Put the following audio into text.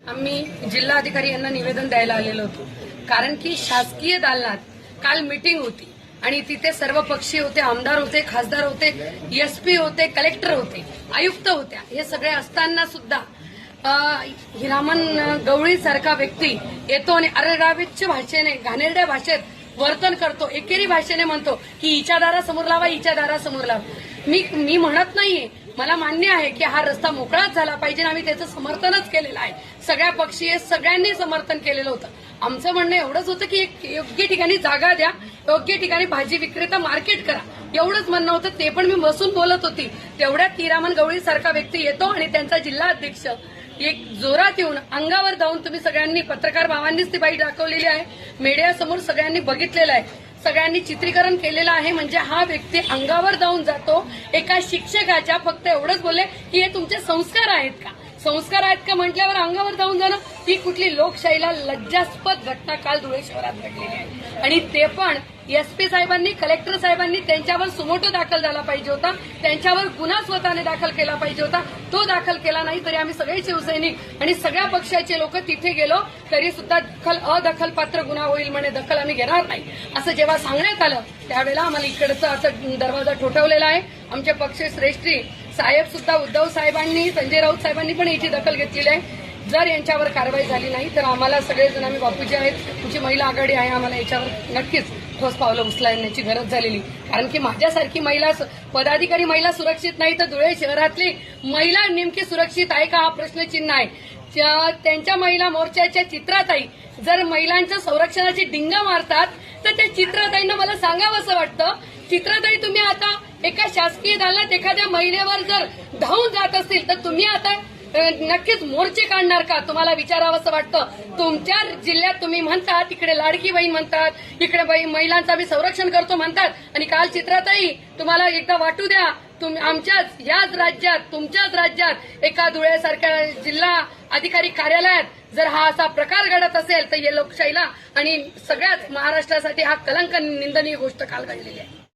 आम्ही जिल्हाधिकारी यांना निवेदन द्यायला आलेलो होतो, कारण की शासकीय दालनात काल मीटिंग होती आणि तिथे सर्व पक्षी होते, आमदार होते, खासदार होते, एसपी होते, कलेक्टर होते, आयुक्त होत्या. हे सगळे असताना सुद्धा हिरामन गवळी सारखा व्यक्ती येतो आणि अरेरावीच्या भाषेने, घाणेरड्या भाषेत वर्तन करतो, एकेरी भाषेने म्हणतो की हिच्या दारासमोर लावा, हिच्या दारासमोर लावा. मी म्हणत नाहीये, मला मान्य आहे की हा रस्ता मोकळाच झाला पाहिजे, आम्ही त्याचं समर्थनच केलेलं आहे. सगळ्या पक्षीय सगळ्यांनी समर्थन केलेलं होतं. आमचं म्हणणं एवढंच होतं की एक योग्य ठिकाणी जागा द्या, योग्य ठिकाणी भाजी विक्रेता मार्केट करा, एवढंच म्हणणं होतं. ते पण मी बसून बोलत होती, तेवढ्यात हिरामन गवळी सारखा व्यक्ती येतो आणि त्यांचा जिल्हाध्यक्ष एक जोरात येऊन अंगावर धावून, तुम्ही सगळ्यांनी पत्रकार भावांनीच ती बाई दाखवलेली आहे, मीडियासमोर सगळ्यांनी बघितलेलं आहे, सगळ्यांनी चित्रीकरण केलेलं आहे. म्हणजे हा व्यक्ती अंगावर धावून जातो एका शिक्षकाच्या. फक्त एवढंच बोलले की हे तुमचे संस्कार आहेत का, संस्कार आहेत का म्हटल्यावर अंगावर धावून जाणं ही कुठली लोकशाहीला लज्जास्पद घटना काल धुळे शहरात घडलेली आहे. आणि ते पण एसपी साहेबांनी, कलेक्टर साहेबांनी त्यांच्यावर सुमोटो दाखल झाला पाहिजे होता, त्यांच्यावर गुन्हा स्वतःने दाखल केला पाहिजे होता. तो दाखल केला नाही. तरी आम्ही सगळे शिवसैनिक आणि सगळ्या पक्षाचे लोक तिथे गेलो तरी सुद्धा अदखलपात्र गुन्हा होईल म्हणे, दखल आम्ही घेणार नाही असं जेव्हा सांगण्यात आलं त्यावेळेला आम्हाला इकडचा असं दरवाजा ठोठावलेला आहे. आमचे पक्षश्रेष्ठी साहेब सुद्धा, उद्धव साहेबांनी, संजय राऊत साहेबांनी पण याची दखल घेतलेली आहे. जर यांच्यावर कारवाई झाली नाही तर आम्हाला सगळेजण, आम्ही बापूजी आहेत, तुमची महिला आघाडी आहे, आम्हाला याच्यावर नक्कीच ठोस पावलं उचलण्याची गरज झालेली. कारण की माझ्यासारखी महिला, पदाधिकारी महिला सुरक्षित नाही तर धुळे शहरातली महिला नेमकी सुरक्षित आहे का हा प्रश्नचिन्ह आहे. त्यांच्या महिला मोर्चाच्या चित्राताई जर महिलांच्या संरक्षणाची डिंगा मारतात तर त्या चित्राताईंना मला सांगावं असं वाटतं, चित्राताई तुम्ही आता एका शासकीय दालनात एखाद्या महिलेवर जर धावून जात असतील तर तुम्ही आता नक्कीच मोर्चे काढणार का, तुम्हाला विचारावं असं वाटतं. तुमच्या जिल्ह्यात तुम्ही म्हणतात, तिकडे लाडकी बहीण म्हणतात, इकडे महिलांचं आम्ही संरक्षण करतो म्हणतात, आणि काल चित्राताई तुम्हाला एकदा वाटू द्या, आमच्याच याच राज्यात, तुमच्याच राज्यात एका धुळ्यासारख्या जिल्हा अधिकारी कार्यालयात जर हा असा प्रकार घडत असेल तर हे लोकशाहीला आणि सगळ्याच महाराष्ट्रासाठी हा कलंक, निंदनीय गोष्ट काल घडलेली आहे.